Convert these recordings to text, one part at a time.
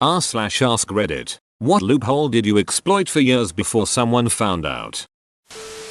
r/ask Reddit. What loophole did you exploit for years before someone found out?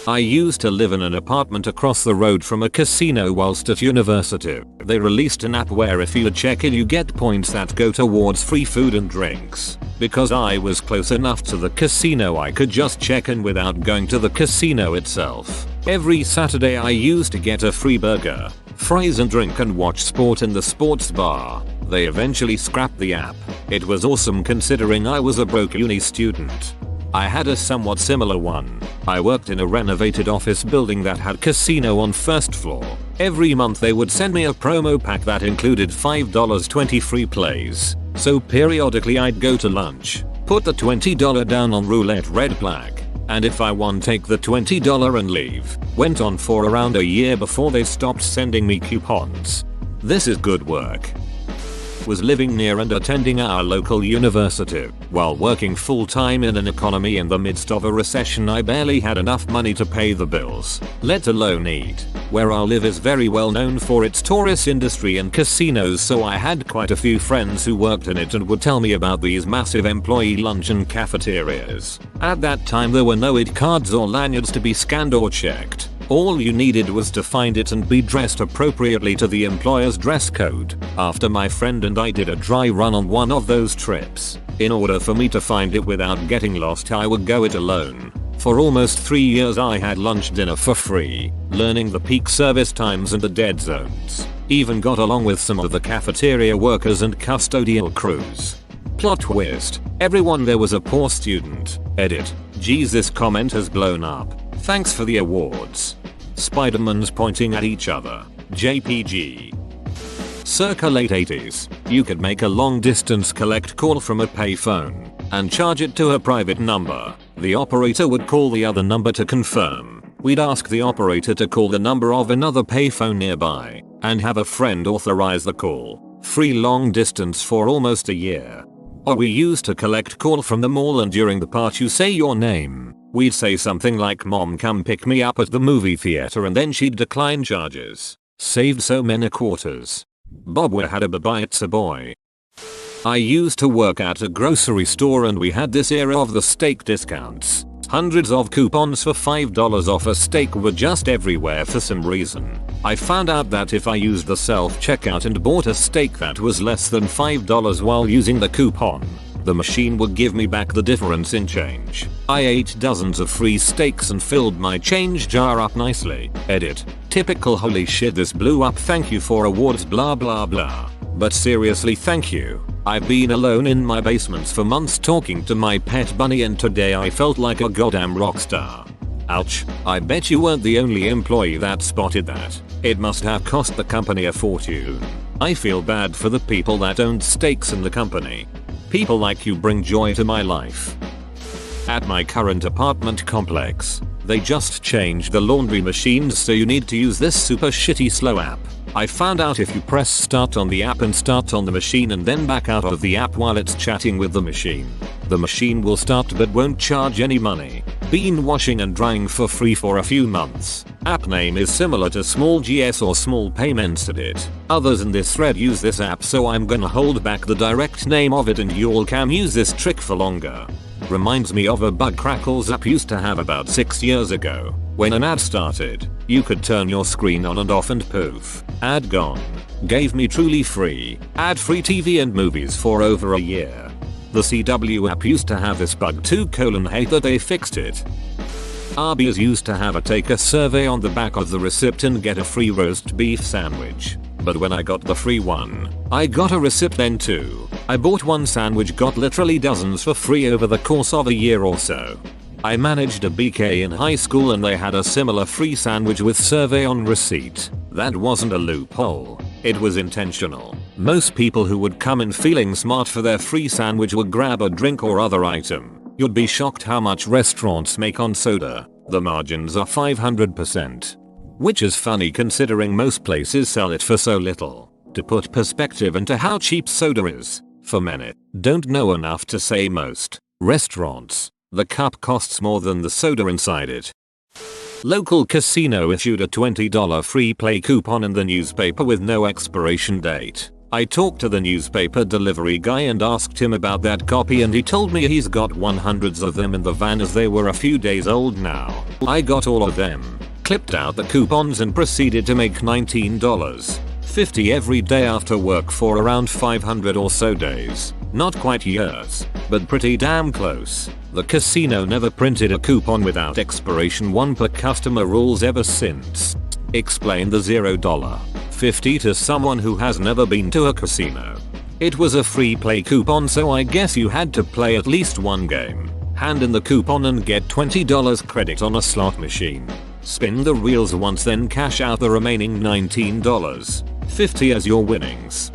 I used to live in an apartment across the road from a casino whilst at university. They released an app where if you check in you get points that go towards free food and drinks. Because I was close enough to the casino I could just check in without going to the casino itself. Every Saturday I used to get a free burger, fries and drink and watch sport in the sports bar. They eventually scrapped the app. It was awesome considering I was a broke uni student. I had a somewhat similar one. I worked in a renovated office building that had casino on first floor. Every month they would send me a promo pack that included $5 free plays. So periodically I'd go to lunch, put the $20 down on roulette red black, and if I won take the $20 and leave. Went on for around a year before they stopped sending me coupons. This is good work. Was living near and attending our local university. While working full-time in an economy in the midst of a recession I barely had enough money to pay the bills, let alone eat. Where I live is very well known for its tourist industry and casinos, so I had quite a few friends who worked in it and would tell me about these massive employee luncheon cafeterias. At that time there were no ID cards or lanyards to be scanned or checked. All you needed was to find it and be dressed appropriately to the employer's dress code. After my friend and I did a dry run on one of those trips, in order for me to find it without getting lost I would go it alone. For almost 3 years I had lunch dinner for free, learning the peak service times and the dead zones. Even got along with some of the cafeteria workers and custodial crews. Plot twist, everyone there was a poor student. Edit. Geez, this comment has blown up. Thanks for the awards. Spider-Mans pointing at each other. JPG. Circa late 80s, you could make a long distance collect call from a payphone and charge it to a private number. The operator would call the other number to confirm. We'd ask the operator to call the number of another payphone nearby and have a friend authorize the call. Free long distance for almost a year. Or we used to collect call from the mall and during the part you say your name. We'd say something like "Mom, come pick me up at the movie theater," and then she'd decline charges. Saved so many quarters. Bob, we had a bye, it's a boy. I used to work at a grocery store and we had this era of the steak discounts. Hundreds of coupons for $5 off a steak were just everywhere for some reason. I found out that if I used the self-checkout and bought a steak that was less than $5 while using the coupon, the machine would give me back the difference in change. I ate dozens of free steaks and filled my change jar up nicely. Edit. Typical holy shit this blew up, thank you for awards blah blah blah. But seriously thank you. I've been alone in my basements for months talking to my pet bunny and today I felt like a goddamn rock star. Ouch, I bet you weren't the only employee that spotted that. It must have cost the company a fortune. I feel bad for the people that owned stakes in the company. People like you bring joy to my life. At my current apartment complex, they just changed the laundry machines so you need to use this super shitty slow app. I found out if you press start on the app and start on the machine and then back out of the app while it's chatting with the machine will start but won't charge any money. Been washing and drying for free for a few months. App name is similar to Small GS or Small Payments Edit. Others in this thread use this app, so I'm gonna hold back the direct name of it and y'all can use this trick for longer. Reminds me of a bug Crackles app used to have about 6 years ago. When an ad started, you could turn your screen on and off and poof, ad gone. Gave me truly free, ad-free TV and movies for over a year. The CW app used to have this bug too, hate that they fixed it. Arby's used to have a take a survey on the back of the receipt and get a free roast beef sandwich. But when I got the free one, I got a receipt then too. I bought one sandwich, got literally dozens for free over the course of a year or so. I managed a BK in high school and they had a similar free sandwich with survey on receipt. That wasn't a loophole. It was intentional. Most people who would come in feeling smart for their free sandwich would grab a drink or other item. You'd be shocked how much restaurants make on soda. The margins are 500%. Which is funny considering most places sell it for so little. To put perspective into how cheap soda is, for many, don't know enough to say most restaurants, the cup costs more than the soda inside it. Local casino issued a $20 free play coupon in the newspaper with no expiration date. I talked to the newspaper delivery guy and asked him about that copy, and he told me he's got hundreds of them in the van as they were a few days old now. I got all of them, clipped out the coupons, and proceeded to make $19.50 every day after work for around 500 or so days. Not quite years, but pretty damn close. The casino never printed a coupon without expiration 1 per customer rules ever since. Explain the $0.50 to someone who has never been to a casino. It was a free play coupon, so I guess you had to play at least one game. Hand in the coupon and get $20 credit on a slot machine. Spin the reels once, then cash out the remaining $19.50 as your winnings.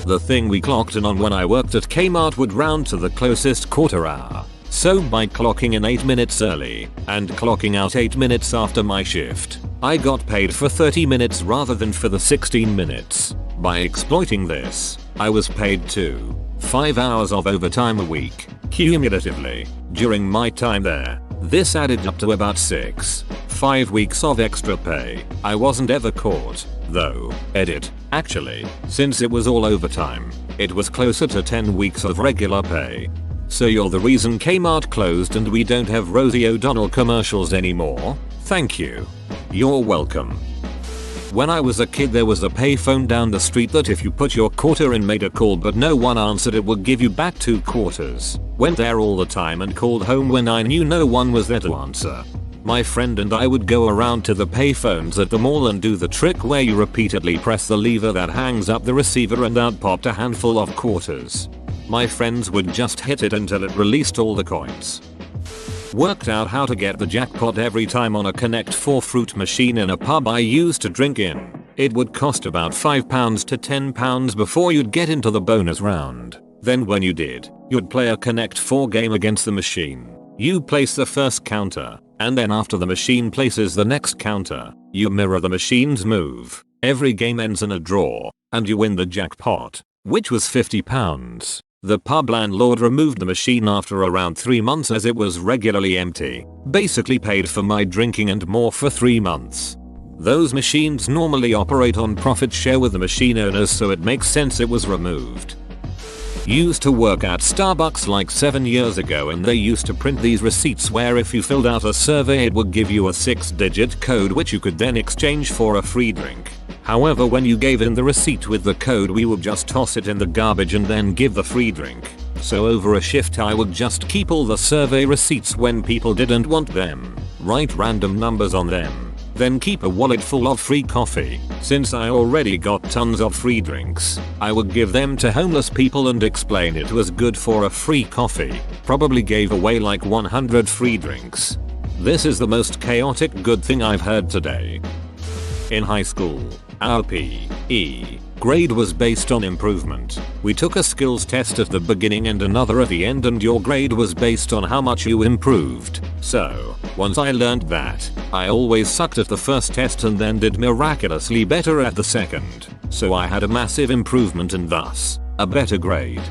The thing we clocked in on when I worked at Kmart would round to the closest quarter hour. So by clocking in 8 minutes early and clocking out 8 minutes after my shift, I got paid for 30 minutes rather than for the 16 minutes. By exploiting this, I was paid 5 hours of overtime a week, cumulatively, during my time there. This added up to about 5 weeks of extra pay. I wasn't ever caught, though. Edit. Actually, since it was all overtime, it was closer to 10 weeks of regular pay. So you're the reason Kmart closed and we don't have Rosie O'Donnell commercials anymore? Thank you. You're welcome. When I was a kid, there was a payphone down the street that if you put your quarter in, made a call but no one answered, it would give you back 2 quarters. Went there all the time and called home when I knew no one was there to answer. My friend and I would go around to the payphones at the mall and do the trick where you repeatedly press the lever that hangs up the receiver and out popped a handful of quarters. My friends would just hit it until it released all the coins. Worked out how to get the jackpot every time on a Connect 4 fruit machine in a pub I used to drink in. It would cost about £5 to £10 before you'd get into the bonus round. Then when you did, you'd play a Connect 4 game against the machine. You place the first counter, and then after the machine places the next counter, you mirror the machine's move. Every game ends in a draw, and you win the jackpot, which was £50. The pub landlord removed the machine after around 3 months as it was regularly empty. Basically paid for my drinking and more for 3 months. Those machines normally operate on profit share with the machine owners, so it makes sense it was removed. Used to work at Starbucks like 7 years ago, and they used to print these receipts where if you filled out a survey it would give you a 6-digit code which you could then exchange for a free drink. However, when you gave in the receipt with the code, we would just toss it in the garbage and then give the free drink. So over a shift I would just keep all the survey receipts when people didn't want them, write random numbers on them, then keep a wallet full of free coffee. Since I already got tons of free drinks, I would give them to homeless people and explain it was good for a free coffee. Probably gave away like 100 free drinks. This is the most chaotic good thing I've heard today. In high school, our PE grade was based on improvement. We took a skills test at the beginning and another at the end, and your grade was based on how much you improved. So, once I learned that, I always sucked at the first test and then did miraculously better at the second. So I had a massive improvement and thus, a better grade.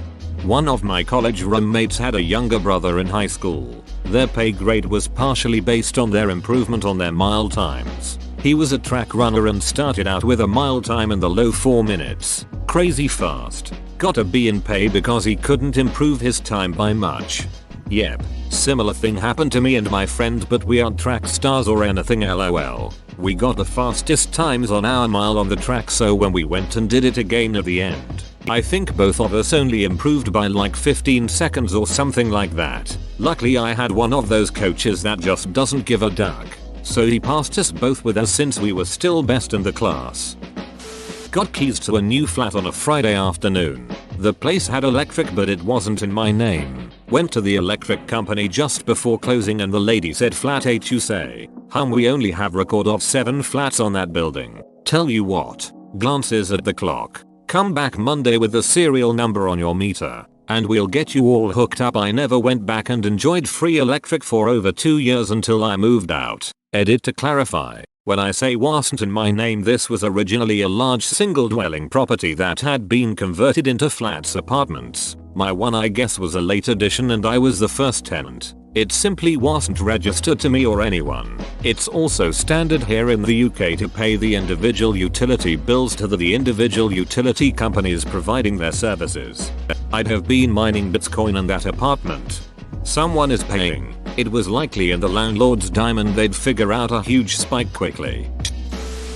One of my college roommates had a younger brother in high school. Their pay grade was partially based on their improvement on their mile times. He was a track runner and started out with a mile time in the low 4 minutes. Crazy fast. Got a B in pay because he couldn't improve his time by much. Yep, similar thing happened to me and my friend, but we aren't track stars or anything, lol. We got the fastest times on our mile on the track, so when we went and did it again at the end, I think both of us only improved by like 15 seconds or something like that. Luckily I had one of those coaches that just doesn't give a duck. So he passed us both with us since we were still best in the class. Got keys to a new flat on a Friday afternoon. The place had electric but it wasn't in my name. Went to the electric company just before closing and the lady said, "Flat 8 you say? We only have record of 7 flats on that building. Tell you what, glances at the clock. Come back Monday with the serial number on your meter, and we'll get you all hooked up." I never went back and enjoyed free electric for over 2 years until I moved out. Edit to clarify, when I say wasn't in my name, this was originally a large single dwelling property that had been converted into flats apartments. My one I guess was a late addition and I was the first tenant. It simply wasn't registered to me or anyone. It's also standard here in the UK to pay the individual utility bills to the individual utility companies providing their services. I'd have been mining Bitcoin in that apartment. Someone is paying. It was likely in the landlord's diamond they'd figure out a huge spike quickly.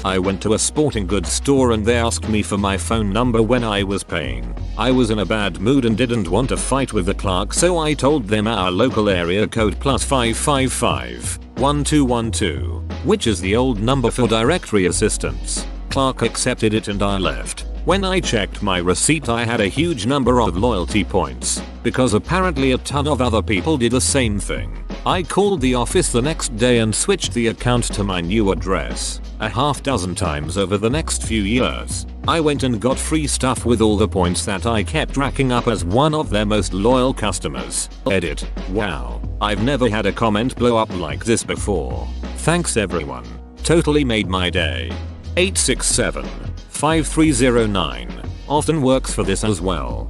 I went to a sporting goods store and they asked me for my phone number when I was paying. I was in a bad mood and didn't want to fight with the clerk, so I told them our local area code +555 1212, which is the old number for directory assistance. Clerk accepted it and I left. When I checked my receipt I had a huge number of loyalty points, because apparently a ton of other people did the same thing. I called the office the next day and switched the account to my new address. A half dozen times over the next few years, I went and got free stuff with all the points that I kept racking up as one of their most loyal customers. Edit. Wow, I've never had a comment blow up like this before. Thanks everyone. Totally made my day. 867-5309 often works for this as well.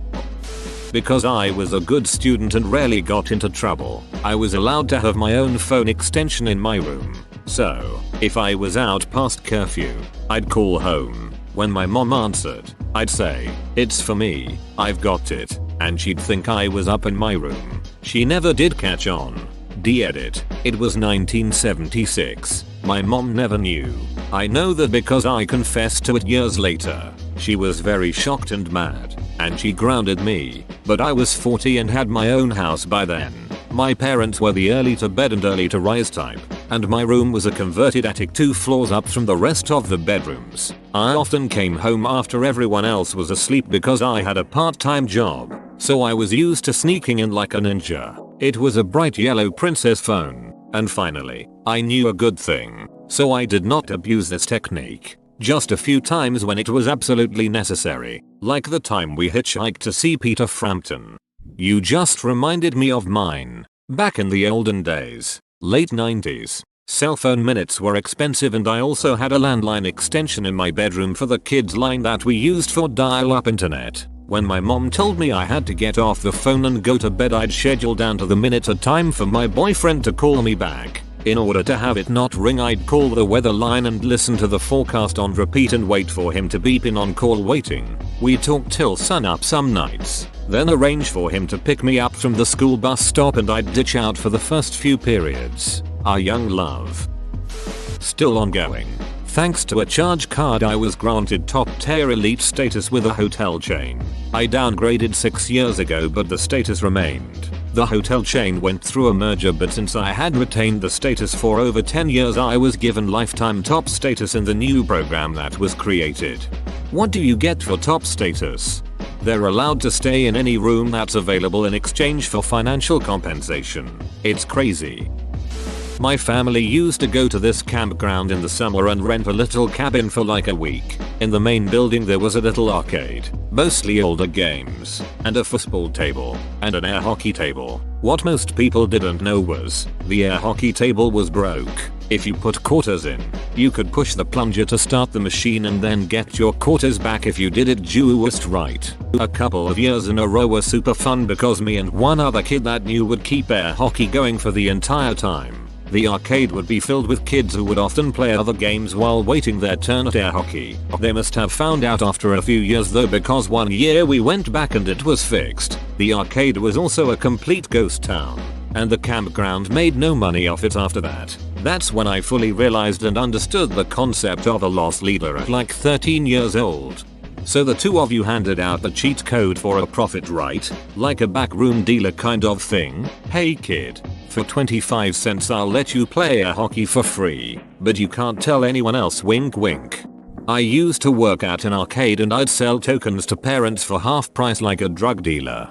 Because I was a good student and rarely got into trouble, I was allowed to have my own phone extension in my room. So, if I was out past curfew, I'd call home. When my mom answered, I'd say, "It's for me, I've got it," and she'd think I was up in my room. She never did catch on. De-edit. It was 1976. My mom never knew. I know that because I confessed to it years later. She was very shocked and mad, and she grounded me, but I was 40 and had my own house by then. My parents were the early to bed and early to rise type, and my room was a converted attic 2 floors up from the rest of the bedrooms. I often came home after everyone else was asleep because I had a part-time job, so I was used to sneaking in like a ninja. It was a bright yellow Princess phone, and finally, I knew a good thing, so I did not abuse this technique. Just a few times when it was absolutely necessary, like the time we hitchhiked to see Peter Frampton. You just reminded me of mine. Back in the olden days, late 90s, cell phone minutes were expensive and I also had a landline extension in my bedroom for the kids line that we used for dial-up internet. When my mom told me I had to get off the phone and go to bed, I'd schedule down to the minute a time for my boyfriend to call me back. In order to have it not ring, I'd call the weather line and listen to the forecast on repeat and wait for him to beep in on call waiting. We talked till sunup some nights, then arrange for him to pick me up from the school bus stop and I'd ditch out for the first few periods. Our young love. Still ongoing. Thanks to a charge card I was granted top tier elite status with a hotel chain. I downgraded 6 years ago but the status remained. The hotel chain went through a merger, but since I had retained the status for over 10 years I was given lifetime top status in the new program that was created. What do you get for top status? They're allowed to stay in any room that's available in exchange for financial compensation. It's crazy. My family used to go to this campground in the summer and rent a little cabin for like a week. In the main building there was a little arcade, mostly older games, and a football table, and an air hockey table. What most people didn't know was, the air hockey table was broke. If you put quarters in, you could push the plunger to start the machine and then get your quarters back if you did it just right. A couple of years in a row were super fun because me and one other kid that knew would keep air hockey going for the entire time. The arcade would be filled with kids who would often play other games while waiting their turn at air hockey. They must have found out after a few years though, because one year we went back and it was fixed. The arcade was also a complete ghost town, and the campground made no money off it after that. That's when I fully realized and understood the concept of a loss leader at like 13 years old. So the two of you handed out a cheat code for a profit, right? Like a backroom dealer kind of thing? Hey kid, for 25 cents I'll let you play air hockey for free, but you can't tell anyone else, wink wink. I used to work at an arcade and I'd sell tokens to parents for half price like a drug dealer.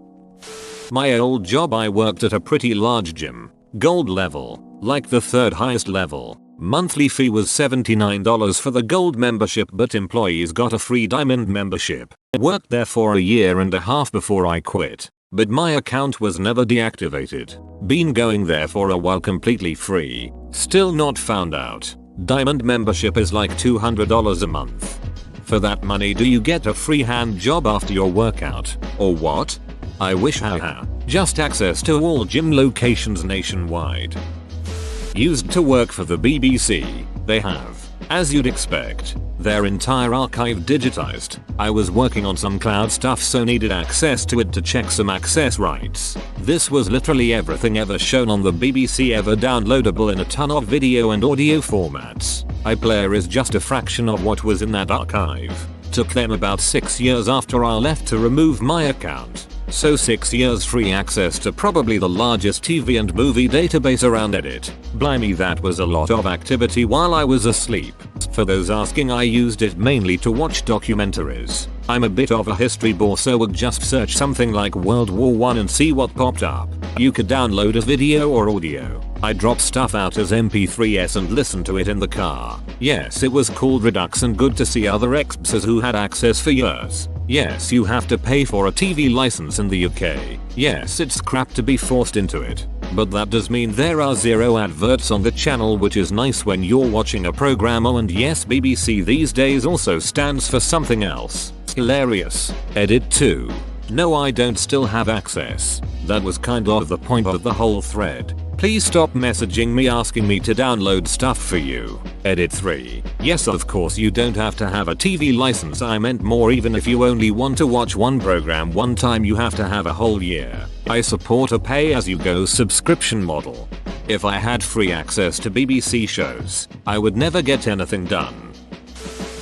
My old job I worked at a pretty large gym, gold level, like the third highest level. Monthly fee was $79 for the gold membership, but employees got a free diamond membership. I worked there for a year and a half before I quit, but my account was never deactivated. Been going there for a while completely free, still not found out. Diamond membership is like $200 a month. For that money do you get a free hand job after your workout, or what? I wish, haha. Just access to all gym locations nationwide. Used to work for the BBC, they have, as you'd expect, their entire archive digitized. I was working on some cloud stuff so needed access to it to check some access rights. This was literally everything ever shown on the BBC ever downloadable in a ton of video and audio formats. iPlayer is just a fraction of what was in that archive. Took them about 6 years after I left to remove my account. So 6 years free access to probably the largest TV and movie database around. Edit. Blimey, that was a lot of activity while I was asleep. For those asking, I used it mainly to watch documentaries. I'm a bit of a history bore, so would just search something like World War I and see what popped up. You could download as video or audio. I dropped stuff out as MP3s and listened to it in the car. Yes, it was called Redux and good to see other expats who had access for years. Yes, you have to pay for a TV license in the UK. Yes, it's crap to be forced into it. But that does mean there are 0 adverts on the channel, which is nice when you're watching a program. Oh, and yes, BBC these days also stands for something else. Hilarious. Edit 2. No, I don't still have access. That was kind of the point of the whole thread. Please stop messaging me asking me to download stuff for you. Edit 3. Yes, of course you don't have to have a TV license. I meant more, even if you only want to watch one program one time, you have to have a whole year. I support a pay-as-you-go subscription model. If I had free access to BBC shows, I would never get anything done.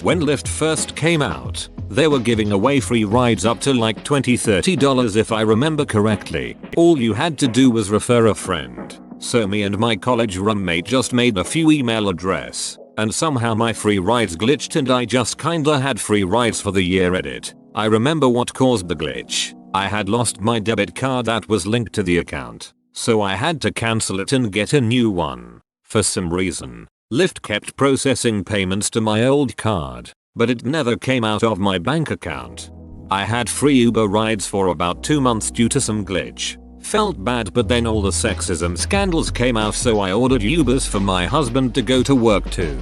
When Lyft first came out, they were giving away free rides up to like $20-30 if I remember correctly. All you had to do was refer a friend. So me and my college roommate just made a few email address, and somehow my free rides glitched and I just kinda had free rides for the year. Edit. I remember what caused the glitch. I had lost my debit card that was linked to the account, so I had to cancel it and get a new one. For some reason, Lyft kept processing payments to my old card, but it never came out of my bank account. I had free Uber rides for about 2 months due to some glitch. Felt bad, but then all the sexism scandals came out, so I ordered Ubers for my husband to go to work too.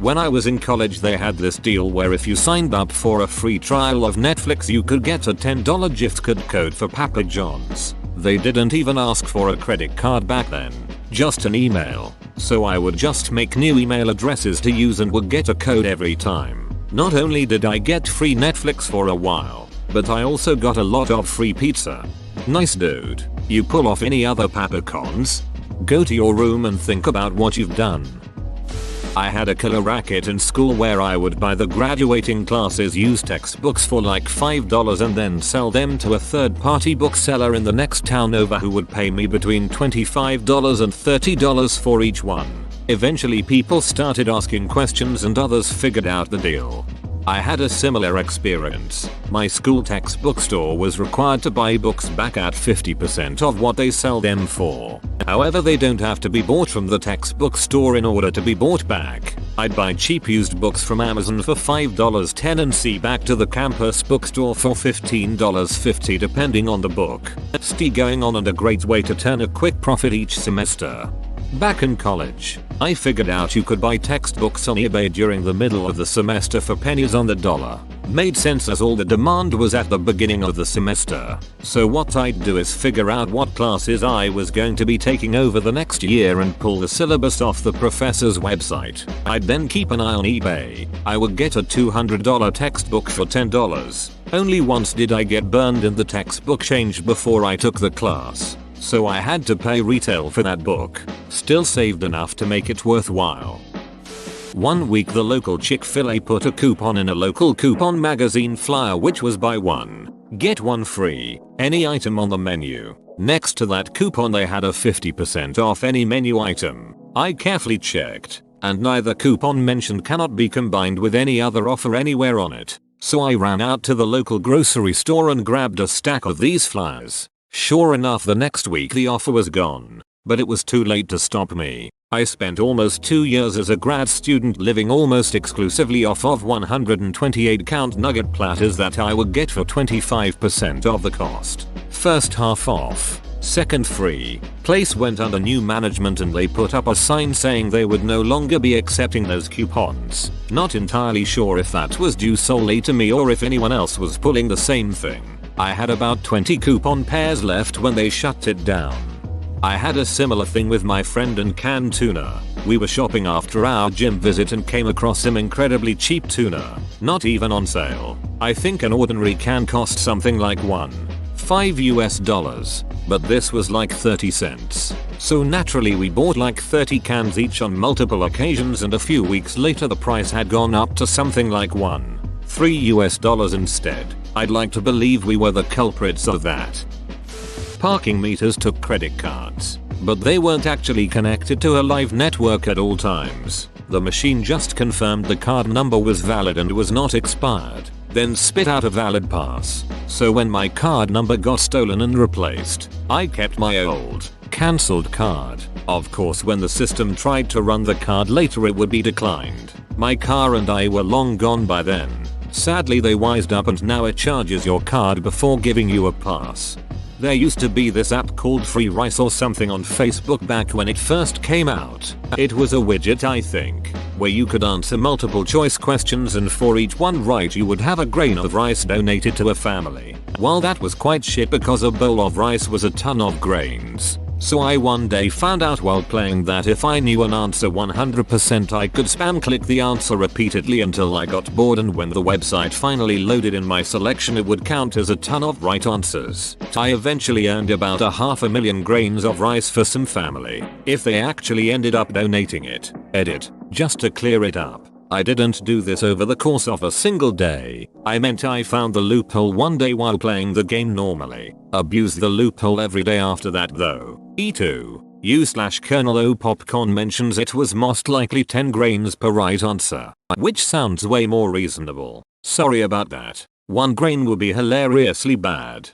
When I was in college, they had this deal where if you signed up for a free trial of Netflix, you could get a $10 gift code for Papa John's. They didn't even ask for a credit card back then, just an email. So I would just make new email addresses to use and would get a code every time. Not only did I get free Netflix for a while, but I also got a lot of free pizza. Nice, dude. You pull off any other Papa Cons? Go to your room and think about what you've done. I had a killer racket in school where I would buy the graduating classes' used textbooks for like $5 and then sell them to a third-party bookseller in the next town over who would pay me between $25 and $30 for each one. Eventually people started asking questions and others figured out the deal. I had a similar experience. My school textbook store was required to buy books back at 50% of what they sell them for. However, they don't have to be bought from the textbook store in order to be bought back. I'd buy cheap used books from Amazon for $5.10 and see back to the campus bookstore for $15.50 depending on the book. Still going on and a great way to turn a quick profit each semester. Back in college, I figured out you could buy textbooks on eBay during the middle of the semester for pennies on the dollar. Made sense as all the demand was at the beginning of the semester. So what I'd do is figure out what classes I was going to be taking over the next year and pull the syllabus off the professor's website. I'd then keep an eye on eBay. I would get a $200 textbook for $10. Only once did I get burned and the textbook changed before I took the class. So I had to pay retail for that book. Still saved enough to make it worthwhile. One week the local Chick-fil-A put a coupon in a local coupon magazine flyer which was buy one, get one free, any item on the menu. Next to that coupon they had a 50% off any menu item. I carefully checked, and neither coupon mentioned cannot be combined with any other offer anywhere on it. So I ran out to the local grocery store and grabbed a stack of these flyers. Sure enough, the next week the offer was gone, but it was too late to stop me. I spent almost 2 years as a grad student living almost exclusively off of 128 count nugget platters that I would get for 25% of the cost. First half off, second free. Place went under new management and they put up a sign saying they would no longer be accepting those coupons. Not entirely sure if that was due solely to me or if anyone else was pulling the same thing. I had about 20 coupon pairs left when they shut it down. I had a similar thing with my friend and canned tuna. We were shopping after our gym visit and came across some incredibly cheap tuna, not even on sale. I think an ordinary can cost something like $5 US, but this was like 30 cents. So naturally we bought like 30 cans each on multiple occasions, and a few weeks later the price had gone up to something like $3 US instead. I'd like to believe we were the culprits of that. Parking meters took credit cards, but they weren't actually connected to a live network at all times. The machine just confirmed the card number was valid and was not expired, then spit out a valid pass. So when my card number got stolen and replaced, I kept my old, cancelled card. Of course, when the system tried to run the card later, it would be declined. My car and I were long gone by then. Sadly, they wised up and now it charges your card before giving you a pass. There used to be this app called Free Rice or something on Facebook back when it first came out. It was a widget, I think, where you could answer multiple choice questions, and for each one right you would have a grain of rice donated to a family. While that was quite shit because a bowl of rice was a ton of grains. So I one day found out while playing that if I knew an answer 100% I could spam click the answer repeatedly until I got bored, and when the website finally loaded in my selection it would count as a ton of right answers. I eventually earned about 500,000 grains of rice for some family, if they actually ended up donating it. Edit. Just to clear it up, I didn't do this over the course of a single day. I meant I found the loophole one day while playing the game normally. Abused the loophole every day after that though. E2. U/Colonel O Popcorn mentions it was most likely 10 grains per right answer, which sounds way more reasonable. Sorry about that. 1 grain would be hilariously bad.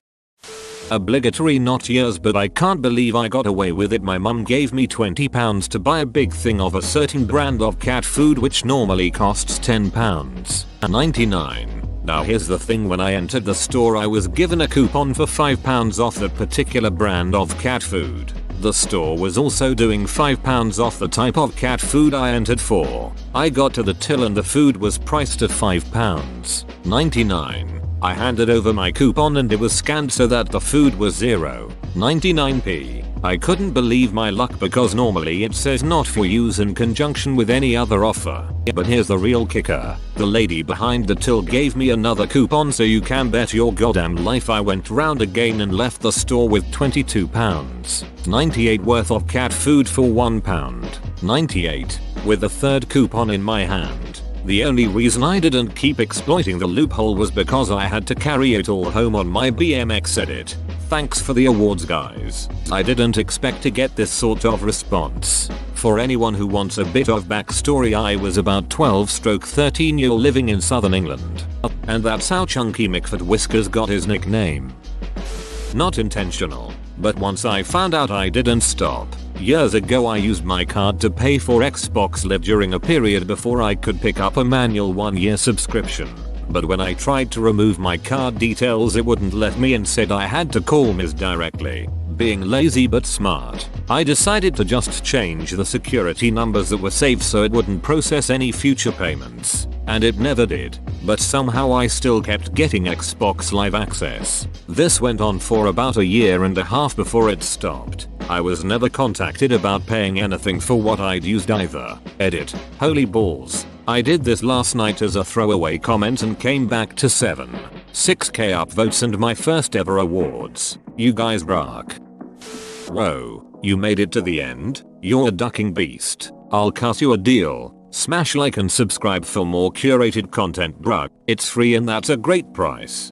Obligatory not yours, but I can't believe I got away with it. My mum gave me £20 to buy a big thing of a certain brand of cat food which normally costs £10.99. Now here's the thing, when I entered the store I was given a coupon for £5 off that particular brand of cat food. The store was also doing £5 off the type of cat food I entered for. I got to the till and the food was priced at £5.99. I handed over my coupon and it was scanned so that the food was 0.99p. I couldn't believe my luck because normally it says not for use in conjunction with any other offer. But here's the real kicker. The lady behind the till gave me another coupon, so you can bet your goddamn life I went round again and left the store with £22.98 worth of cat food for £1.98, with a third coupon in my hand. The only reason I didn't keep exploiting the loophole was because I had to carry it all home on my BMX Edit. Thanks for the awards, guys. I didn't expect to get this sort of response. For anyone who wants a bit of backstory, I was about 12-13 year living in southern England. And that's how Chunky McFit Whiskers got his nickname. Not intentional, but once I found out I didn't stop. Years ago I used my card to pay for Xbox Live during a period before I could pick up a manual 1-year subscription. But when I tried to remove my card details it wouldn't let me and said I had to call Ms. directly. Being lazy but smart, I decided to just change the security numbers that were saved so it wouldn't process any future payments. And it never did, but somehow I still kept getting Xbox Live access. This went on for about 1.5 years before it stopped. I was never contacted about paying anything for what I'd used either. Edit. Holy balls. I did this last night as a throwaway comment and came back to 6k upvotes and my first ever awards. You guys rock. Whoa, you made it to the end? You're a ducking beast. I'll cut you a deal. Smash like and subscribe for more curated content, bruh. It's free and that's a great price.